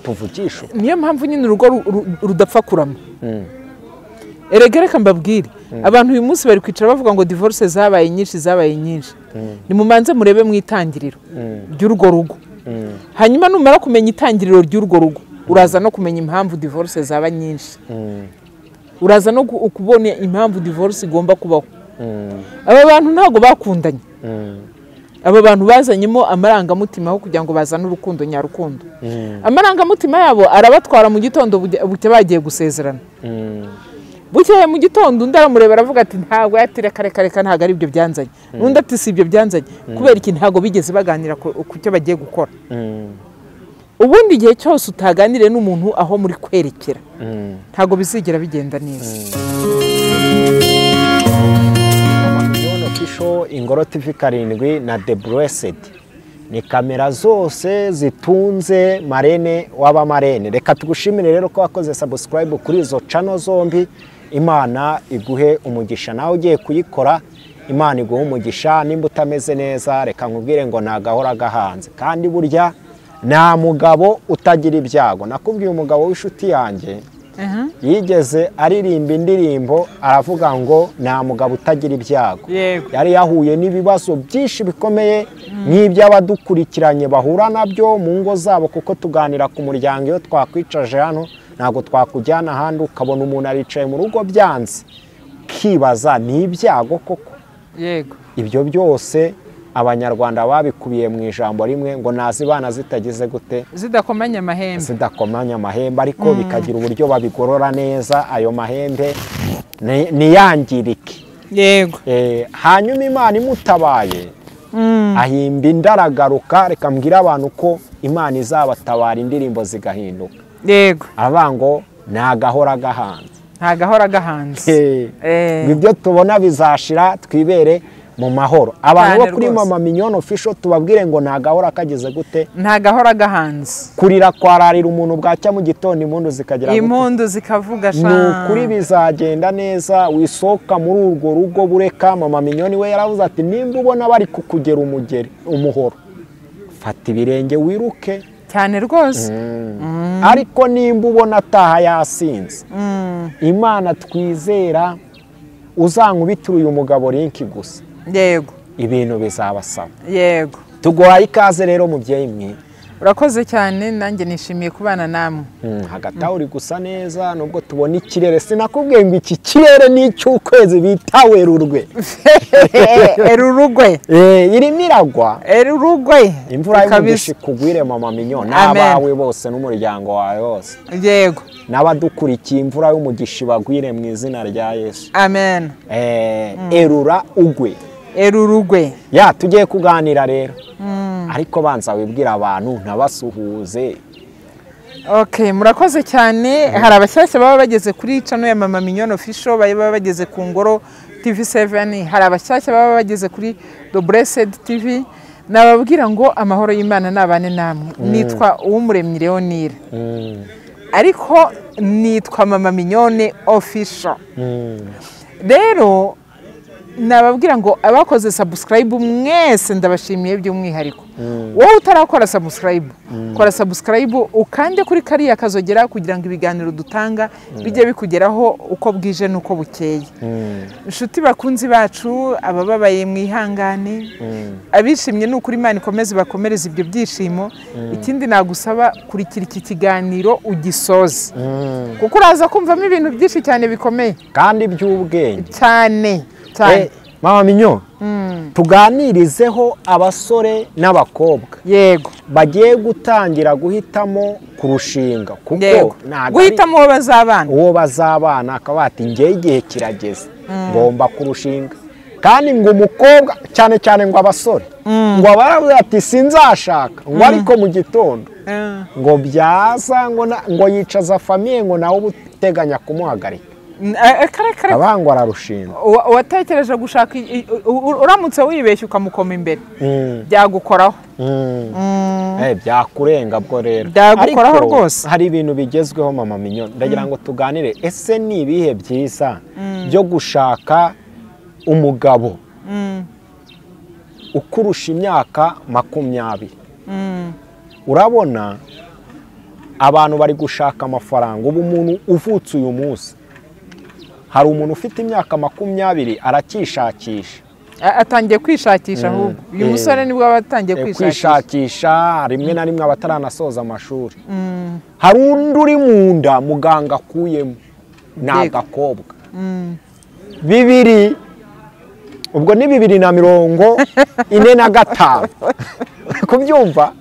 tuvugisha niyo mpamvu nyine urugo rudapfa kurama. Erega reka mbabwire abantu uyu munsi bari kwicara bavuga ngo divorce zabaye nyinshi. Nimumanze murebe mu itangiriro ry'urwo rugo. Hanyuma numara kumenya itangiriro ry'urwo rugo uraza no kumenya impamvu divorce zaba nyinshi. Uraza no kubona impamvu divorce igomba kubaho. Aba bantu ntago bakundanye. Aba bantu bazanyemo amarangamutima ho kugira ngo bazane urukundo nyarukundo. Amarangamutima yabo arabatwara mu gitondo buke bagiye gusezerana. Bukeye mu gitondo undi aramureba aravuga ati ntago yatire kare ntago ari ibyo byanzanye. Undi ati si ibyo byanzanye kubera iki ntago bigeze baganira ku cyo bagiye gukora. Ubundi gihe cyose utaganire n'umuntu aho muri kwerekera ntago bizigera bigenda neza. Official Ingoro TV 7 na The Blessed ni kamera zose zitunze Marene waba Marene. Reka tugushimire rero ko wakoze subscribe kuri izo channel zombi. Imana iguhe umugisha, nawe ugiye kuyikora Imana iguhe umugisha. Nimba utameze neza reka nkubwire ngo nagahora gahanze, kandi burya nta mugabo utagira ibyago. Nakubwiye umugabo w'inshuti yanjye yigeze aririmba indirimbo aravuga ngo nta mugabo utagira ibyago. Yari yahuye n'ibibazo byinshi bikomeye nk'iby'abadukurikiranye bahura nabyo mu ngo zabo, kuko tuganira ku muryango. Iyo twakwicaje hano ntago twakujyana ahandi ukabona umuntu aricaye mu rugo byanze, kibaza ni ibyago koko. Ibyo byose Abanyarwanda babikubiye mu ijambo rimwe ngo nazibana zitagize gute, zidakomanya amahembe. Ariko bikagira uburyo babigorora neza ayo mahembe niyangirike. Hanyuma Imana imutabaye ahimba indaragaruka. Reka mbwira abantu ko Imana izabatabara indirimbo zigahinduka. Abango nagahora gahanze. Ibyo tubona bizashira twibere mu mahoro. Abantu bo kuri Mama Mignone Official tubabwire ngo nagahora kageze gute, nagahora gahanze. Kurira kwararira umuntu bwacya mu gitondo impundu zikagira impundu zikavuga sha. Nukuri bizagenda neza, wisoka muri urwo rugo bureka. Mama Mignone we yaravuze ati nimba ubona bari kukugera umuhoro fata ibirenge wiruke cyane rwose. Ariko nimba ubona ataha yasinze, Imana twizera uzankubitira uyu mugabo linki gusa. Ibintu bizabasaba. Tuguhaye ikaze rero mubyeyi mwe. Urakoze cyane, nanjye nishimiye kubana namwe. Hagati aho uri gusa neza nubwo tubona ikirere. Sinakubwiye ngo iki kirere ni icy'ukwezi bita Werurwe. Erurugwe. Irimo iragwa. Erurugwe. Imvura y'umugisha ikugwire Mama Mignone n'abawe bose n'umuryango wawe wose. N'abadukurikiye imvura y'umugisha bagwire mu izina rya Yesu. Amen. Erura ugwe. Erurugwe. Tugiye kuganira rero. Ariko banza wibwira abantu ntabasuhuze. Murakoze cyane. Hari abashyashya baba bageze kuri channel ya Mama Mignone Official, baba bageze ku Ngoro TV7. Hari abashyashya baba bageze kuri The Blessed TV. Nababwira ngo amahoro y'Imana nabane namwe. Nitwa Uwumuremyi Leonire. Ariko nitwa Mama Mignone Official. Rero nababwira ngo abakoze subscribe mwese ndabashimiye by'umwihariko. Wowe utarakora subscribe, kora subscribe ukande kuri kariya kazogera kugira ngo ibiganiro dutanga bijye bikugeraho uko bwije nuko bukeye. Inshuti bakunzi bacu abababaye mwihangane, abishimye n'ukuri Imana ikomeze bakomereza ibyo byishimo. Ikindi nagusaba kurikira iki kiganiro ugisoze, kuko uraza kumvamo ibintu byinshi cyane bikomeye kandi by'ubwenge cyane. Mama Mignone, tuganirizeho abasore n'abakobwa bagiye gutangira guhitamo kurushinga, kuko guhitamo uwo bazabana akabati ngiye igihe kirageze ngomba kurushinga. Kandi ngo umukobwa cyane ngo abasore ngo baravuze ati sinzashaka ngo ariko mu gitondo ngo byaza ngo yicaza famiye ngo nawe ubuteganya kumuhagarika. Abangwa ararushinga. Watekereje gushaka uramutse wibeshye ukamukoma imbere byagukoraho. Byakurenga bwo rero. Byagukoraho rwose. Hari ibintu bigezweho Mama Mignone ndagira ngo tuganire. Ese ni ibihe byiza byo gushaka umugabo ukurusha imyaka 20? Urabona abantu bari gushaka amafaranga. Ubu umuntu uvutse uyu munsi, hari umuntu ufite imyaka 20 arakishakisha, atangiye kwishakisha. Ahubwo uyu musore nibwo abatangiye kwishakisha, rimwe na rimwe abataranasoza amashuri. Hari undi uri mu nda muganga akuyemo, ni agakobwa. Bibiri, ubwo ni 2045 kubyumva.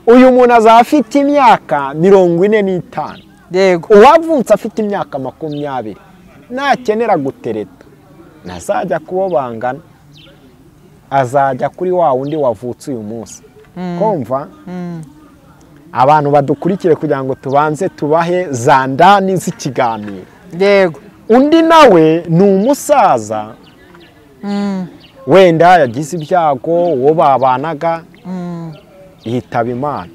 Uyu muntu azafite imyaka 45. Yego. Uwavutse afite imyaka 20 nakenera gutereta nazajya kubo bangana, azajya kuri wa wundi wavutse uyu munsi. Kumva abantu badukurikire kugira ngo tubanze tubahe za ndani z'ikiganiro. Yego. Undi nawe ni umusaza, wenda yagize ibyago, uwo babanaga yitaba Imana,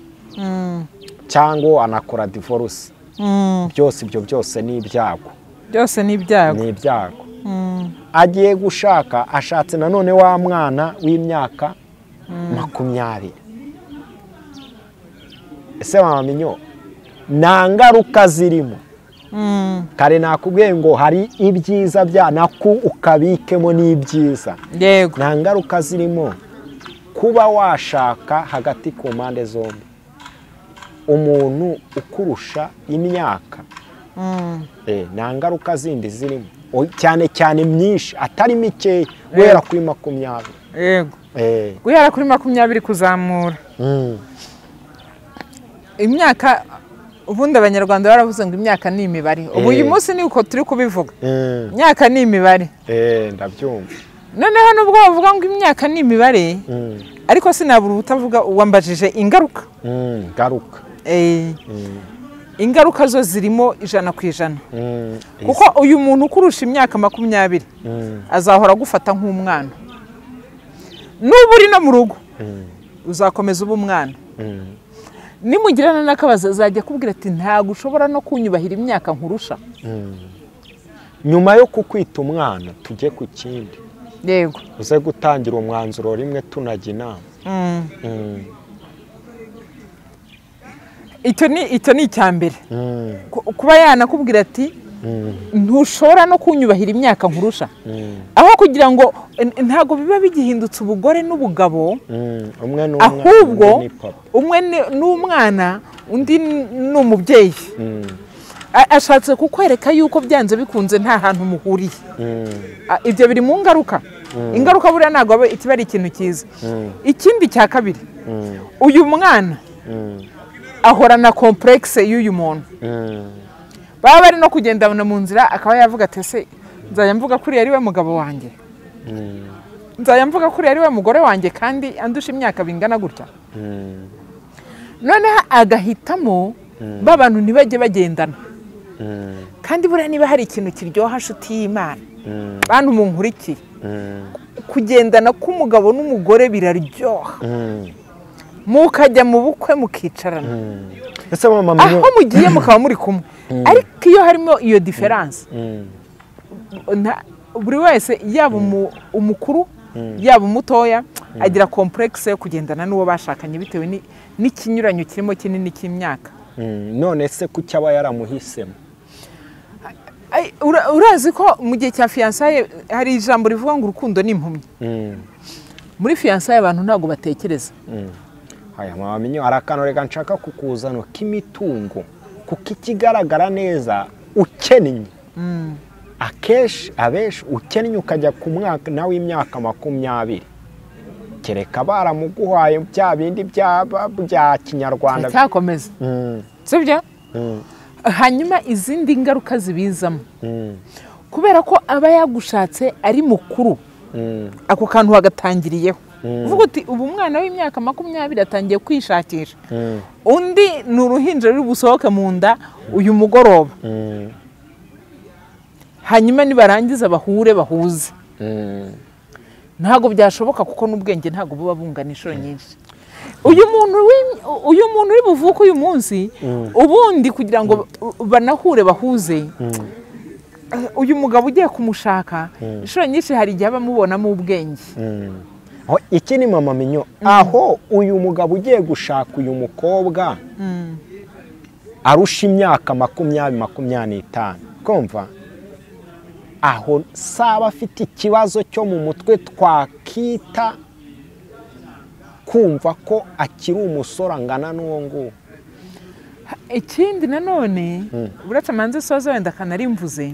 cyangwa anakora divorce. Byose ibyo byose ni ibyago. Byose ni ibyago. Ni ibyago. Agiye gushaka, ashatse nanone wa mwana w'imyaka 20. Ese mama Minyo, nta ngaruka zirimo? Kare nakubwiye ngo hari ibyiza bya naku ukabikemo n'ibyiza. Yego. Nta ngaruka zirimo kuba washaka hagati ku mpande zombi umuntu ukurusha imyaka. Nta ngaruka zindi zirimo, cyane cyane myinshi, atari mike, guhera kuri 20. Yego. Guhera kuri 20 kuzamura. Imyaka, ubundi abanyarwanda baravuze ngo imyaka ni imibare. Ubu uyu munsi ni uko turi kubivuga. Imyaka ni imibare. Ndabyumva. Noneho nubwo bavuga ngo imyaka ni imibare, ariko sinabura utavuga uwambajije ingaruka. Ingaruka. Ingaruka zo zirimo 100%. Kuko uyu muntu ukurusha imyaka 20 azahora gufata nk'umwana. Nubu uri no mu rugo uzakomeza ubu umwana. Nimugirana n'akabaza azajya kubwira ati ntago ushobora no kunyubahira imyaka nkurusha. Nyuma yo kukwita umwana tujye ku kindi. Yego. Uze gutangira umwanzuro rimwe tunajya inama. Icyo ni icyambere. Kuba yanakubwira ati ntushobora no kunyubahira imyaka nkurusha. Aho kugira ngo ntago biba bigihindutse ubugore n'ubugabo, ahubwo umwe n'umwana undi n'umubyeyi. Ashatse kukwereka yuko byanze bikunze nta hantu muhuriye. Ibyo biri mu ngaruka. Ingaruka buriya ntago aba ikibari ikintu cyiza. Ikindi cya kabiri, uyu mwana ahorana complexe y'uyu muntu. Baba bari no kugendana mu nzira akaba yavuga ati ese nzajya mvuga kuri ari we mugabo wanjye, nzajya mvuga kuri ari we mugore wanjye kandi andusha imyaka bingana gutya. None agahitamo babantu ntibajye bagendana. Kandi buriya niba hari ikintu kiryoha nshuti y'Imana, bantu munkurikiye, kugendana k'umugabo n'umugore biraryoha. Mukajya mu bukwe mukicarana. Aho mugiye mukaba muri kumwe. Ariko iyo harimo iyo difference, buri wese yaba umukuru yaba umutoya agira complexe yo kugendana n'uwo bashakanye bitewe n'ikinyuranyo kirimo kinini cy'imyaka. None se kuki aba yaramuhisemo? Urazi ko mu gihe cya fiançailles hari ijambo rivuga ngo urukundo ni impumyi. Muri fiançailles abantu ntago batekereza. Aya mama Minyo, arakanore nshaka kukuzano k'imitungo kuko ikigaragara neza ukennye. Akeshi abeshi ukennye ukajya ku mwaka nawe imyaka 20. Kereka baramuguhaye bya bindi bya kinyarwanda cyakomeza. Sibyo? Hanyuma izindi ngaruka zibizamo. Kubera ko aba yagushatse ari mukuru. Ako kantu wagatangiriyeho. Uvuga uti ubu umwana w'imyaka 20 atangiye kwishakisha. Undi ni uruhinja ruri busohoke mu nda uyu mugoroba. Hanyuma nibarangiza bahuze. Ntago byashoboka kuko n'ubwenge ntago buba bungana inshuro nyinshi. Uyu muntu uri buvuka uyu munsi, ubundi kugira ngo banahure bahuze, uyu mugabo ugiye kumushaka inshuro nyinshi hari igihe bamubonamo ubwenge. Iki ni mama Minyo, aho uyu mugabo ugiye gushaka uyu mukobwa arusha imyaka 20-25 kumva aho saba afite ikibazo cyo mu mutwe twakita kumva ko akiri umusore angana n'uwo nguwo. Ikindi nanone uretse manze soza wenda kanarimvuze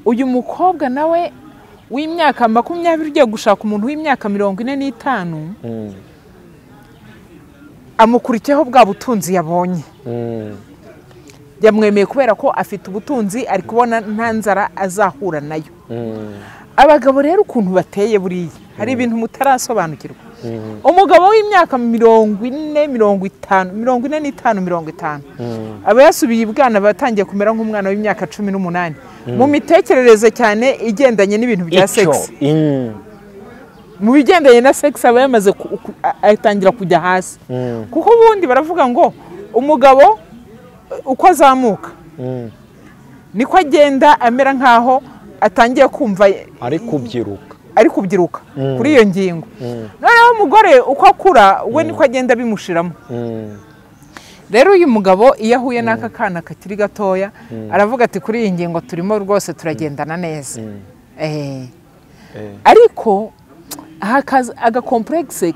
uyu mukobwa nawe w'imyaka 20 ugiye gushaka umuntu w'imyaka 45 amukurikiyeho bwa butunzi yabonye. Yamwemeye kubera ko afite ubutunzi ari kubona nta nzara azahura nayo. Abagabo rero ukuntu bateye buriya hari ibintu mutarasobanukirwa. Umugabo w'imyaka 40-45 aba yasubiye ibwana batangiye kumera nk'umwana w'imyaka 18 mu mitekerereze cyane igendanye n'ibintu bya sex. Mu bigendanye na sex aba yamaze atangira kujya hasi. Kuko ubundi baravuga ngo umugabo uko azamuka niko agenda amera nkaho atangiye kumva ari kubyiruka kuri iyo ngingo. Noneho umugore uko akura we niko agenda bimushiramo. Rero uyu mugabo iyo ahuye n'aka kana kakiri gatoya aravuga ati kuri iyi ngingo turimo rwose turagendana neza. Ariko aga complexe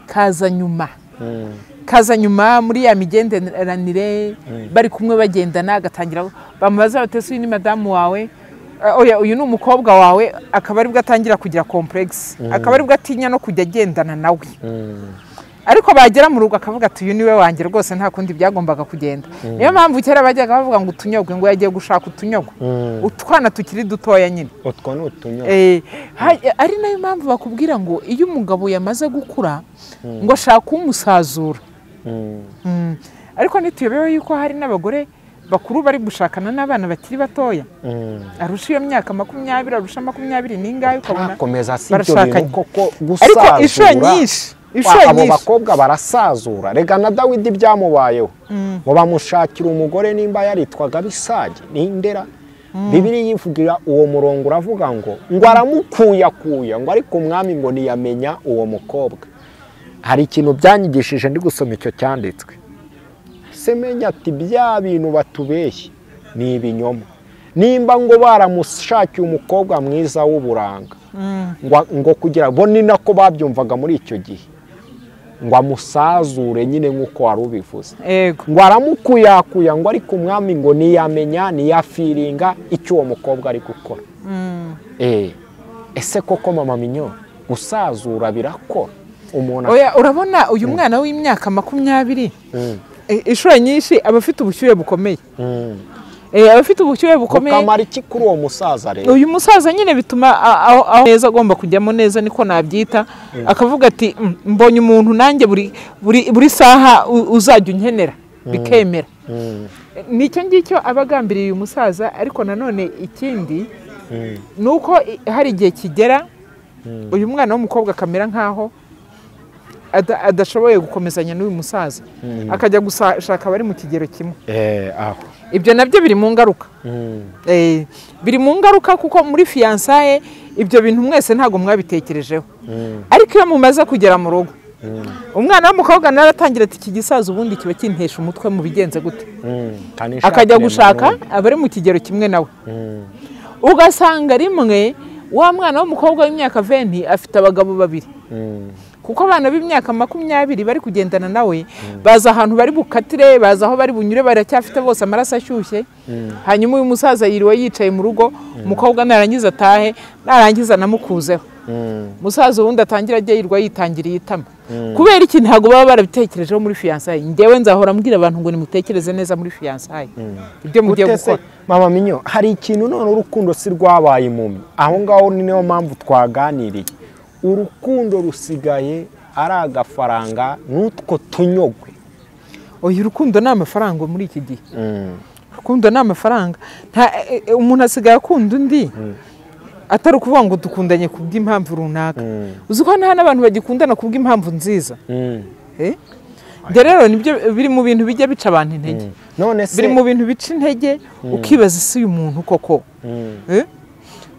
kaza nyuma muri ya migenderanire bari kumwe bagendana agatangira bamubaza batese uyu ni madamu wawe oya uyu ni umukobwa wawe akaba ari bwo atangira kugira complex akaba ari bwo atinya no kujya agendana nawe. Ariko bagera mu rugo akavuga ati uyu niwe wanjye rwose nta kundi byagombaga kugenda. Niyo mpamvu cyera bajyaga bavuga ngo utunyogwe ngo yagiye gushaka utunyogwe utwana tukiri dutoya nyine utwo ni utunyogwe. Ari nayo mpamvu bakubwira ngo iyo umugabo yamaze gukura ngo ashaka umusazura. Ariko nituyobewe yuko hari n'abagore bakuru bari gushakana n'abana bakiri batoya arusha iyo myaka 20 arusha 20 n'ingahe ukabona barashakanye. Ariko inshuro nyinshi abo bakobwa barasazura. Rega na Dawidi byamubayeho ngo bamushakira umugore nimba yaritwaga Bisagi n'Indera. Bibiliya yivugira uwo murongo uravuga ngo aramukuyakuya ngo ariko umwami ngo niyamenya uwo mukobwa. Hari ikintu byanyigishije ndi gusoma icyo cyanditswe semenya ati bya bintu batubeshye ni ibinyoma. Nimba ngo baramushakiye umukobwa mwiza w'uburanga ngo kugira bo ni nako babyumvaga muri icyo gihe ngo amusazure nyine nk'uko wari ubivuze. Ngo aramukuyakuya ngo ariko umwami ngo niyamenya niyafiringa icyo uwo mukobwa ari gukora. Ese koko mama Minyo gusazura birakora umuntu? Oya urabona uyu mwana w'imyaka 20 inshuro nyinshi aba afite ubushyuhe bukomeye. Abafite ubushyuhe bukomeye ukamara iki kuri uwo musaza rero? Uyu musaza nyine bituma aho neza agomba kujyamo neza niko nabyita. Akavuga ati mbonye umuntu nanjye buri saha uzajya unkenera bikemera. Nicyo ngicyo abagambiriye uyu musaza. Ariko nanone ikindi nuko hari igihe kigera uyu mwana w'umukobwa akamera nkaho adashoboye gukomezanya n'uyu musaza akajya gushaka bari mu kigero kimwe. Ibyo nabyo biri mu ngaruka. Biri mu ngaruka kuko muri fiançailles ibyo bintu mwese ntago mwabitekerejeho. Ariko iyo mumaze kugera mu rugo umwana w'umukobwa naratangira ati iki gisaza ubundi kiba kintesha umutwe mu bigenze gute. Akajya gushaka abari mu kigero kimwe nawe. Ugasanga rimwe wa mwana w'umukobwa w'imyaka 20 afite abagabo babiri. Kuko abana b'imyaka 20 bari kugendana nawe baza ahantu bari bukatire baza aho bari bunyure baracyafite bose amaraso ashyushye. Hanyuma uyu musaza yiriwe yicaye mu rugo umukobwa narangiza atahe narangiza namukuzeho. Musaza wundi atangira ajya yirwa yitangiriye itama. Kubera iki ntago baba barabitekerejeho muri fiançailles. Ngewe nzahora mbwira abantu ngo nimutekereze neza muri fiançailles ibyo mugiye gukora. Mama Minyo hari ikintu none urukundo si rwabaye impumyi. Aho ngaho ni niyo mpamvu twaganiriye. Urukundo rusigaye ari agafaranga n'utwo tunyogwe. Oya urukundo ni amafaranga muri iki gihe. Urukundo ni amafaranga. Umuntu asigaye akunda undi atari ukuvuga ngo dukundanye kubw'impamvu runaka. Uziko nta n'abantu bagikundana kubw'impamvu nziza. Rero nibyo biri mu bintu bijya bica abantu intege. Biri mu bintu bica intege ukibaza isi uyu muntu koko.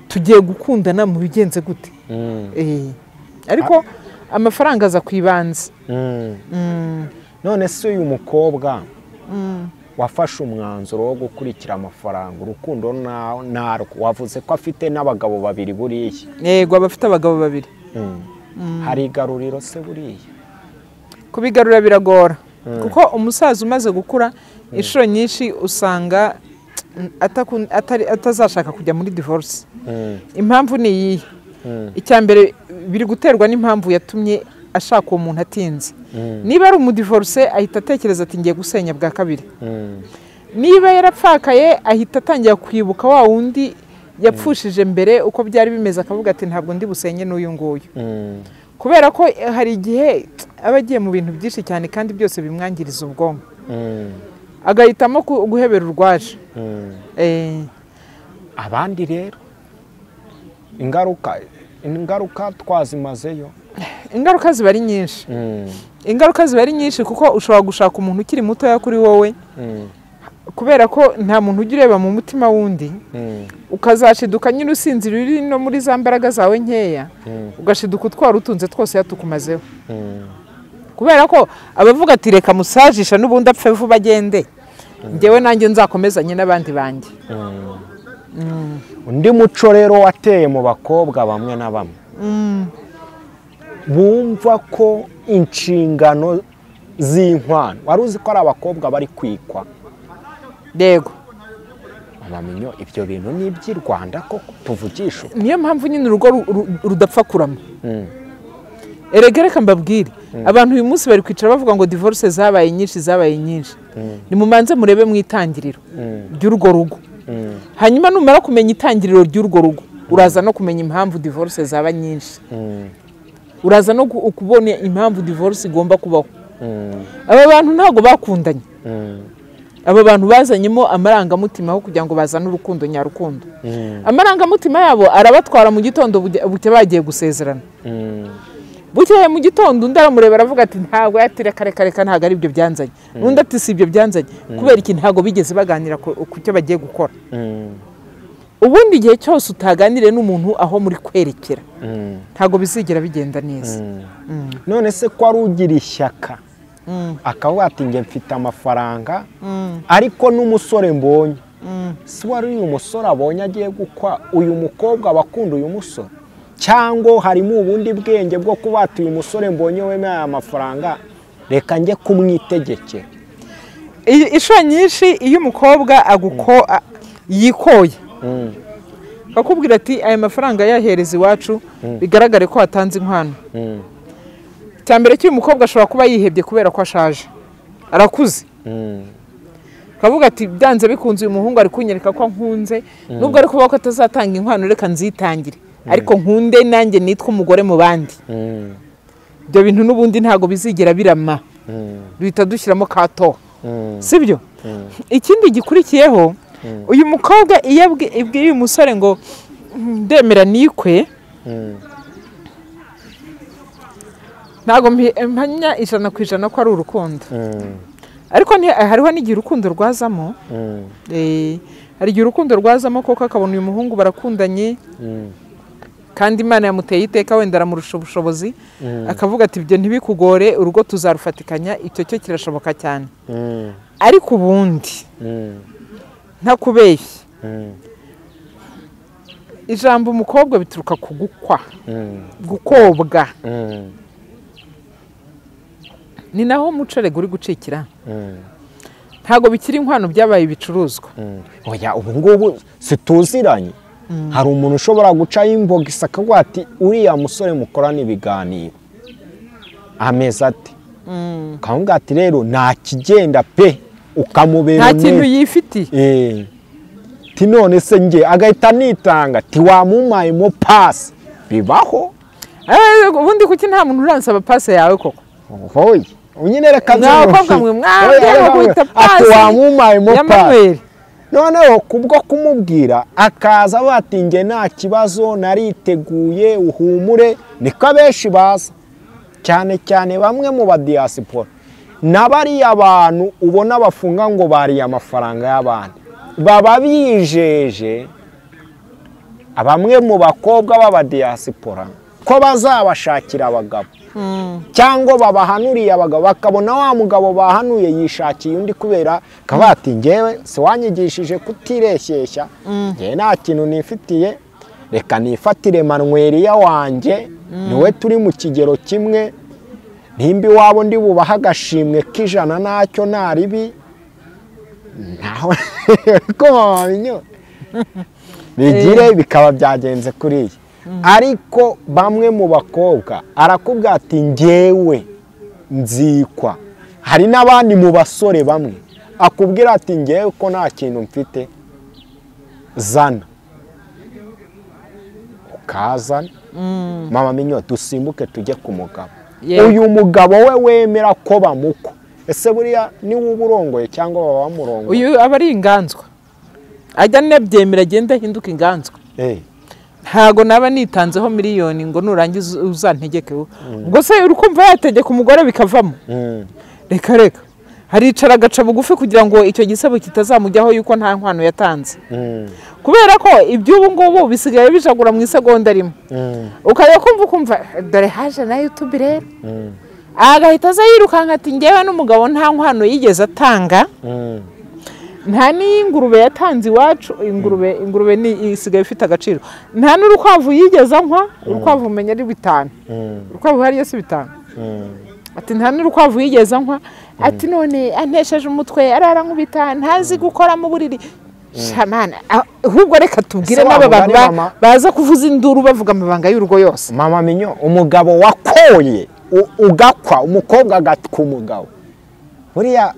Tugiye gukundana mu bigenze gute. Ariko amafaranga aza kwibanza. None se uyu mukobwa wafashe umwanzuro wo gukurikira amafaranga urukundo narwo wavuze ko afite n'abagabo babiri buriya yego abafite abagabo babiri hari igaruriro se buriya kubigarura biragora kuko umusaza umaze gukura inshuro nyinshi usanga atazashaka kujya muri divorce impamvu ni iyi icya mbere biri guterwa n'impamvu yatumye ashaka uwo muntu atinze niba ari umudivorce ahita atekereza ati ngiye gusenya bwa kabiri niba yarapfakaye ahita atangira kwibuka wa wundi yapfushije mbere uko byari bimeze akavuga ati ntabwo ndi busenye n'uyu nguyu kubera ko hari igihe aba agiye mu bintu byinshi cyane kandi byose bimwangiriza ubwonko agahitamo guhebera urwaje abandi rero ingaruka twazimazeyo ingaruka ziba ari nyinshi ingaruka ziba ari nyinshi kuko ushobora gushaka umuntu ukiri mutoya kuri wowe kubera ko nta muntu ujya ureba mu mutima wundi ukazashiduka nyine usinzira uri no muri za mbaraga zawe nkeya ugashiduka utwara utunze twose yatukumazeho kubera ko abavuga ati reka musajisha n'ubundi apfe vuba agende njyewe nanjye nzakomezanye n'abandi banjye undi muco rero wateye mu bakobwa bamwe na bamwe bumva ko inshingano z'inkwano wari uzi ko ari abakobwa bari kwikwa yego amamenyo ibyo bintu ni iby'i Rwanda ko tuvugisha niyo mpamvu nyine urugo rudapfa kurama erega reka mbabwire abantu uyu munsi bari kwicara bavuga ngo divorce zabaye nyinshi nimumanze murebe mu itangiriro ry'urwo rugo hanyuma numara kumenya itangiriro ry'urwo rugo uraza no kumenya impamvu divorce zaba nyinshi uraza no kubona impamvu divorce igomba kubaho aba bantu ntabwo bakundanye aba bantu bazanyemo amarangamutima aho kugira ngo bazane urukundo nyarukundo amarangamutima yabo arabatwara mu gitondo buke bagiye gusezerana bukeye mu gitondo undi aramureba aravuga ati ntabwo reka ntabwo ari ibyo byanzanye n'undi ati si ibyo byanzanye kubera iki ntabwo bigeze baganira ku cyo bagiye gukora ubundi igihe cyose utaganiriye n'umuntu aho muri kwerekera ntabwo bizigera bigenda neza none se ko ari ugira ishyaka akavuga ati njye mfite amafaranga ariko n'umusore mbonye si wari uyu musore abonye agiye gukwa uyu mukobwa aba akunda uyu musore cyangwa harimo ubundi bwenge bwo kuba ati uyu musore mbonye wemeye aya mafaranga reka njye kumwitegekera inshuro nyinshi iyo umukobwa yikoye bakubwira ati aya mafaranga yahereza iwacu bigaragare ko watanze inkwano cya mbere cy'uyu mukobwa ashobora kuba yihebye kubera ko ashaje arakuze kavuga ati byanze bikunze uyu muhungu ari kunyereka ko nkunze nubwo ari kuvuga ko atazatanga inkwano reka nzitangire ariko nkunde nanjye nitwa umugore mu bandi ibyo bintu n'ubundi ntabwo bizigera birama duhita dushyiramo kato sibyo ikindi gikurikiyeho uyu mukobwa iyo abwiye uyu musore ngo ndemera nikwe ntabwo mpanya 100% ko ari urukundo ariko hariho n'igihe urukundo rwazamo hari igihe urukundo rwazamo koko akabona uyu muhungu barakundanye kandi Imana yamuteye iteka wenda aramurusha ubushobozi akavuga ati ibyo ntibikugore urugo tuzarufatikanya icyo cyo kirashoboka cyane ariko ubundi ntakubeshye ijambo umukobwa bituruka ku gukobwa ni naho umucerego uri gucikira ntabwo bikiri inkwano byabaye ibicuruzwa oya ubu ngubu situziranye hari umuntu ushobora gucaho imboga isakavuga ati uriya musore mukorana ibiganiro ameze ati kavuga ati rero nta kigenda pe ukamubera nta kintu yifitiye none se njye agahita nitanga tiwamumayemo pasi bibaho ubundi kuki nta muntu uransaba pasi yawe koko hoye unyine reka mwakobwa mwe mwambye guhita pasi wamumayemo pasi noneho kubwo kumubwira akaza bati njye nta kibazo nariteguye uhumure niko abenshi baza cyane cyane bamwe mu badiyasipora n'abariya abantu ubona bafunga ngo bariye amafaranga y'abandi baba bijeje bamwe mu bakobwa b'abadiyasipora ko bazabashakira abagabo cyangwa babahanuriye abagabo bakabona wa mugabo bahanuye yishakiye undi kubera kabati ngewe se wanyigishije kutireshyeshya ngewe nta kintu nifitiye reka nifatire Manweriya wanjye niwe turi mu kigero kimwe nimba iwabo ndi bubaha agashimwe k'ijana ntacyo naribi naho ko babinyo bigire bikaba byagenze kuriya ariko bamwe mu bakobwa arakubwira ati ngewe nzikwa hari n'abandi mu basore bamwe akubwira ati ngewe ko nta kintu mfite zana ukazana mama minyo dusimbuke tujye ku mugabo uyu mugabo we wemera ko bamukwa ese buriya niwe uburongoye cyangwa baba bamurongoye uyu aba ari inganzwa ajya nabyemera agenda ahinduka inganzwa ntago naba nitanzeho miliyoni ngo nurangiza uzantegeke ubwo se urukumva yategeka umugore bikavamo reka haricara agaca bugufi kugira ngo icyo gisebo kitazamujyaho yuko nta nkwano yatanze kubera ko iby'ubu ngubu bisigaye bijagura mu isegonda rimwe ukajya kumva dore haje na YouTube rero agahita aza yirukanka ati ngewe n'umugabo nta nkwano yigeze atanga nta n'ingurube yatanze iwacu ingurube ni isigaye ifite agaciro nta n'urukwavu yigeze ankwa urukwavu umenya ari 5 urukwavu hariyo si 5 ati nta n'urukwavu yigeze ankwa ati none antesheje umutwe arara nkubita ntazi gukora mu buriri shamana ahubwo reka tubwire n'aba bantu baza kuvuza induru bavuga amabanga y'urugo yose mama minyo umugabo wakoye ugakwa umukobwa agatwa umugabo buriya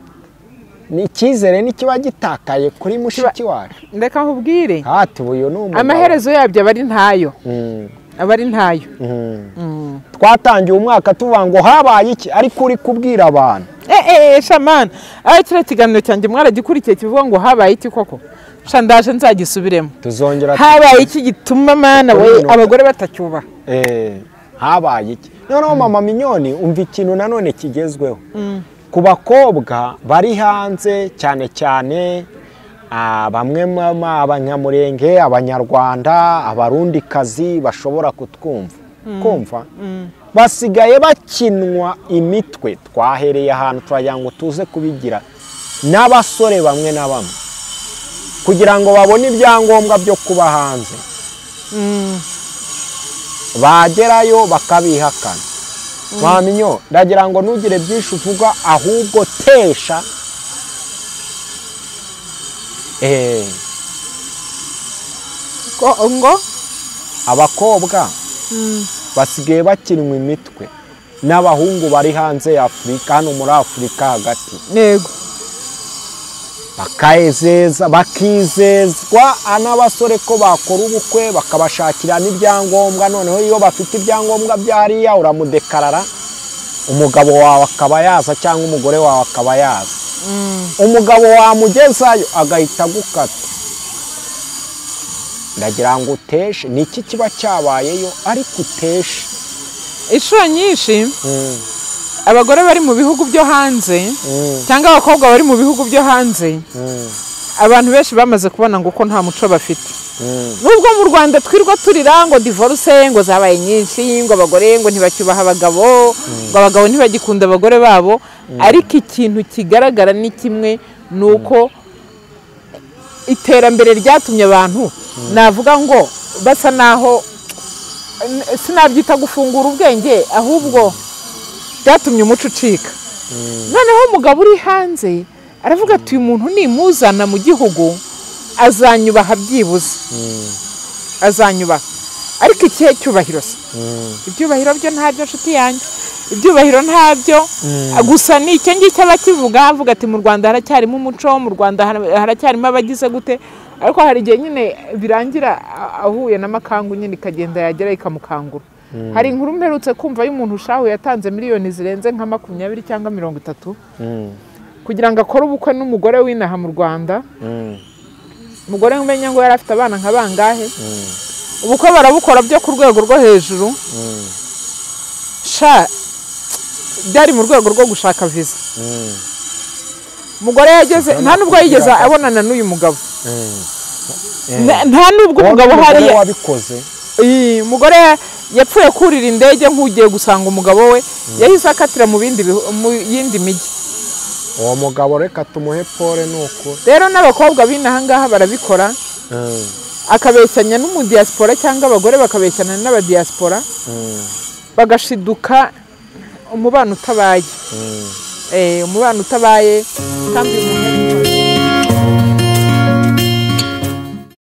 ni icyizere n'ikiba gitakaye kuri mushiki wacu ndeka nkubwire ati uyu ni umugabo amaherezo yabyo aba ari ntayo aba ari ntayo twatangiye umwaka tuvuga ngo habaye iki ariko uri kubwira abantu shamana aho kiriya kiganiro cyanjye mwaragikurikiye kivuga ngo habaye iki koko shandaje nzagisubiremo tuzongera habaye iki gituma mana we abagore batacyubaha habaye iki noneho mama minyoni umva ikintu nanone kigezweho ku bakobwa bari hanze cyane cyane bamwe abanyamurenge abanyarwanda abarundikazi bashobora kumva basigaye bakinwa imitwe twahereye ahantu turagira ngo tuze kubigira n'abasore bamwe na bamwe kugira ngo babone ibyangombwa byo kuba hanze bagerayo bakabihakana mwaminyo ndagira ngo ntugire byinshi uvuga ahubwo tesha ngo abakobwa basigaye bakinwa imitwe n'abahungu bari hanze ya Afurika hano muri Afurika hagati yego bakizezwa n'abasore ko bakora ubukwe bakabashakira n'ibyangombwa noneho iyo bafite ibyangombwa byariya uramudekarara umugabo wawe akaba yaza cyangwa umugore wawe akaba yaza umugabo wamugezayo agahita agukata ndagira ngo uteshe ni iki kiba cyabayeyo ariko uteshe inshuro nyinshi abagore bari mu bihugu byo hanze cyangwa abakobwa bari mu bihugu byo hanze abantu benshi bamaze kubona ngo ko nta muco bafite nubwo mu Rwanda twirwa turira ngo divorce ngo zabaye nyinshi ngo abagore ngo ntibacyubaha abagabo ngo abagabo ntibagikunda abagore babo ariko ikintu kigaragara ni kimwe nuko iterambere ryatumye abantu navuga ngo basa naho sinabyita gufungura ubwenge ahubwo byatumye umuco ucika noneho umugabo uri hanze aravuga ati uyu muntu nimuzana mu gihugu azanyubaha byibuze azanyubaha ariko ikihe cyubahiro se ibyubahiro byo ntabyo nshuti yanjye ibyubahiro ntabyo gusa ni icyo ngicyo abakivuga avuga ati mu Rwanda haracyarimo umuco mu Rwanda haracyarimo abagize gute ariko hari igihe nyine birangira ahuye n'amakangu nyine ikagenda yagera ikamukangura hari inkuru mperutse kumva y'umuntu ushaho yatanze miliyoni zirenze nka 20 cyangwa 30 kugira ngo akore ubukwe n'umugore w'inaha mu Rwanda umugore umenya ngo yari afite abana nka bangahe ubukwe barabukora byo ku rwego rwo hejuru byari mu rwego rwo gushaka visa umugore yageze nta nubwo yigeze abonana n'uyu mugabo nta nubwo umugabo hariya wabikoze umugore yapfuye kurira indege nk'ugiye gusanga umugabo we yahise akatira mu yindi mijyi. uwo mugabo reka tumuhe pole nuko rero n'abakobwa b'inaha ngaha barabikora akabeshyanya n'umudiaspora cyangwa abagore bakabeshyana n'abadiaspora bagashiduka umubano utabaye umubano utabaye kandi